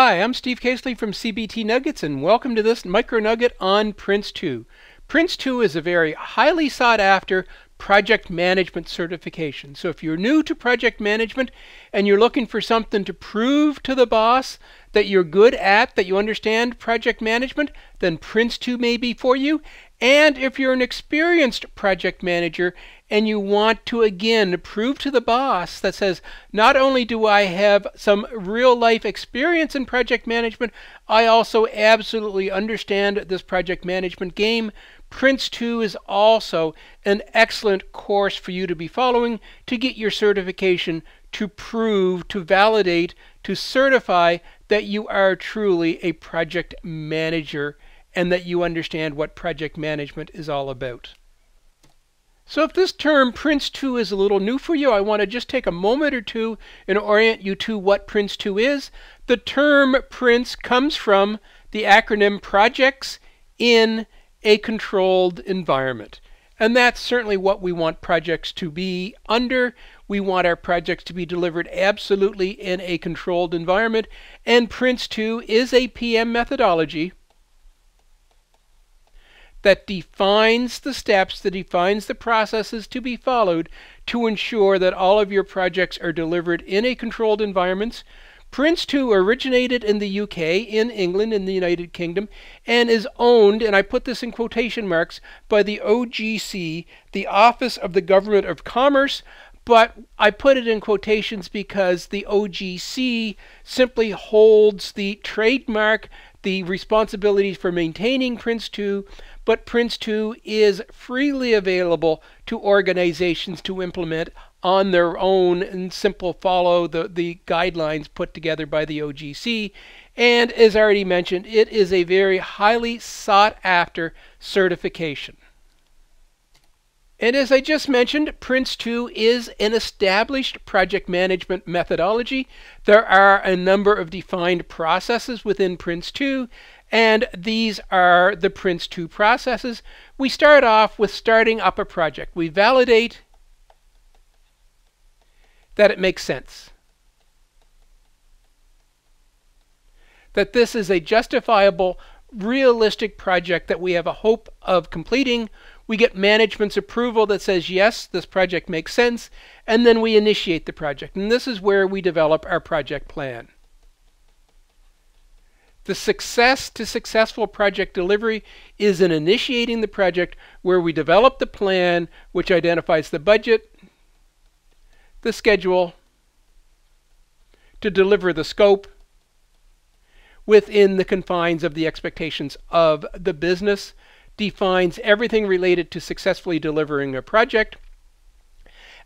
Hi, I'm Steve Caseley from CBT Nuggets, and welcome to this micro-nugget on PRINCE2. PRINCE2 is a very highly sought after project management certification. So if you're new to project management and you're looking for something to prove to the boss that you're good at, that you understand project management, then PRINCE2 may be for you. And if you're an experienced project manager and you want to again prove to the boss that says, not only do I have some real life experience in project management, I also absolutely understand this project management game, PRINCE2 is also an excellent course for you to be following to get your certification, to prove, to validate, to certify that you are truly a project manager and that you understand what project management is all about. So if this term PRINCE2 is a little new for you, I want to just take a moment or two and orient you to what PRINCE2 is. The term PRINCE comes from the acronym Projects in a Controlled Environment. And that's certainly what we want projects to be under. We want our projects to be delivered absolutely in a controlled environment. And PRINCE2 is a PM methodology that defines the steps, that defines the processes to be followed to ensure that all of your projects are delivered in a controlled environment. PRINCE2 originated in the UK, in England, in the United Kingdom, and is owned, and I put this in quotation marks, by the OGC, the Office of the Government of Commerce, but I put it in quotations because the OGC simply holds the trademark, the responsibilities for maintaining PRINCE2, but PRINCE2 is freely available to organizations to implement on their own and simple follow the guidelines put together by the OGC. And as already mentioned, it is a very highly sought after certification. And as I just mentioned, PRINCE2 is an established project management methodology. There are a number of defined processes within PRINCE2, and these are the PRINCE2 processes. We start off with starting up a project. We validate that it makes sense, that this is a justifiable, realistic project that we have a hope of completing. We get management's approval that says, yes, this project makes sense, and then we initiate the project. And this is where we develop our project plan. The success to successful project delivery is in initiating the project, where we develop the plan, which identifies the budget, the schedule, to deliver the scope within the confines of the expectations of the business, defines everything related to successfully delivering a project.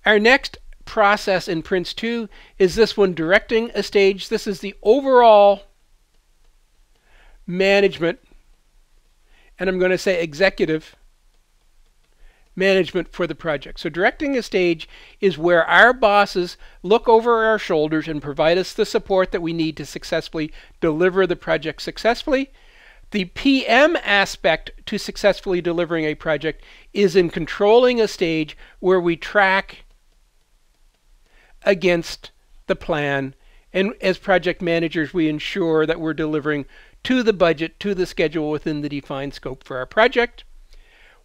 Our next process in PRINCE2 is this one, directing a stage. This is the overall management, and I'm going to say executive management for the project. So directing a stage is where our bosses look over our shoulders and provide us the support that we need to successfully deliver the project successfully. The PM aspect to successfully delivering a project is in controlling a stage where we track against the plan, and as project managers we ensure that we're delivering to the budget, to the schedule within the defined scope for our project.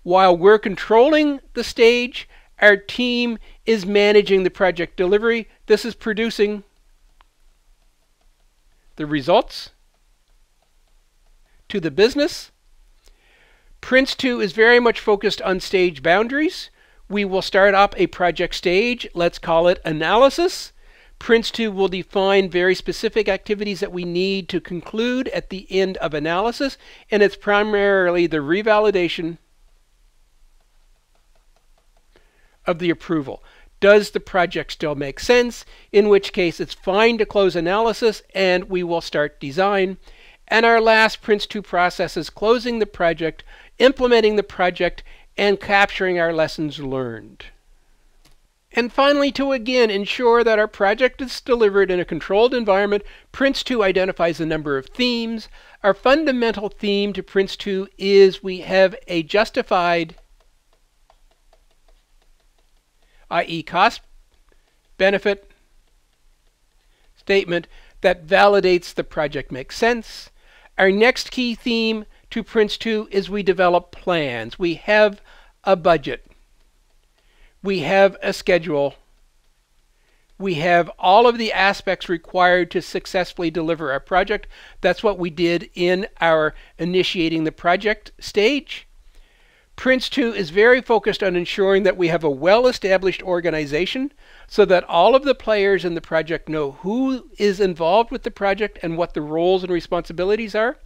While we're controlling the stage, our team is managing the project delivery. This is producing the results to the business. PRINCE2 is very much focused on stage boundaries. We will start up a project stage, let's call it analysis. PRINCE2 will define very specific activities that we need to conclude at the end of analysis, and it's primarily the revalidation of the approval. Does the project still make sense? In which case it's fine to close analysis and we will start design. And our last PRINCE2 process is closing the project, implementing the project, and capturing our lessons learned. And finally, to again ensure that our project is delivered in a controlled environment, PRINCE2 identifies a number of themes. Our fundamental theme to PRINCE2 is we have a justified, i.e. cost benefit statement that validates the project makes sense. Our next key theme to PRINCE2 is we develop plans. We have a budget. We have a schedule. We have all of the aspects required to successfully deliver our project. That's what we did in our initiating the project stage. PRINCE2 is very focused on ensuring that we have a well-established organization so that all of the players in the project know who is involved with the project and what the roles and responsibilities are.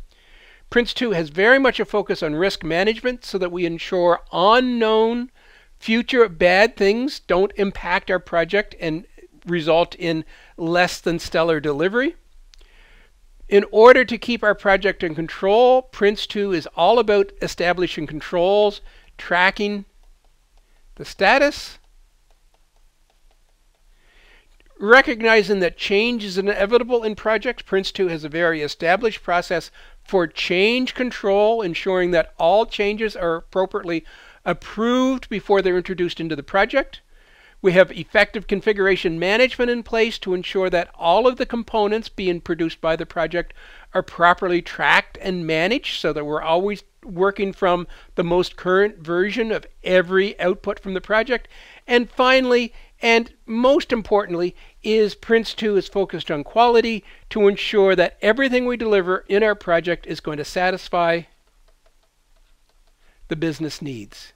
PRINCE2 has very much a focus on risk management so that we ensure unknown future bad things don't impact our project and result in less than stellar delivery. In order to keep our project in control, PRINCE2 is all about establishing controls, tracking the status, recognizing that change is inevitable in projects. PRINCE2 has a very established process for change control, ensuring that all changes are appropriately approved before they're introduced into the project. We have effective configuration management in place to ensure that all of the components being produced by the project are properly tracked and managed so that we're always working from the most current version of every output from the project. And finally, and most importantly, is PRINCE2 is focused on quality to ensure that everything we deliver in our project is going to satisfy the business needs.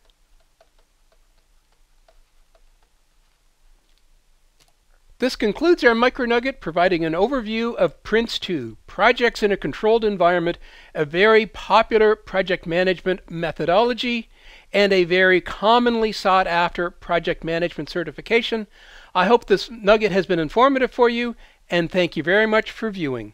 This concludes our MicroNugget, providing an overview of PRINCE2, projects in a controlled environment, a very popular project management methodology, and a very commonly sought after project management certification. I hope this nugget has been informative for you, and thank you very much for viewing.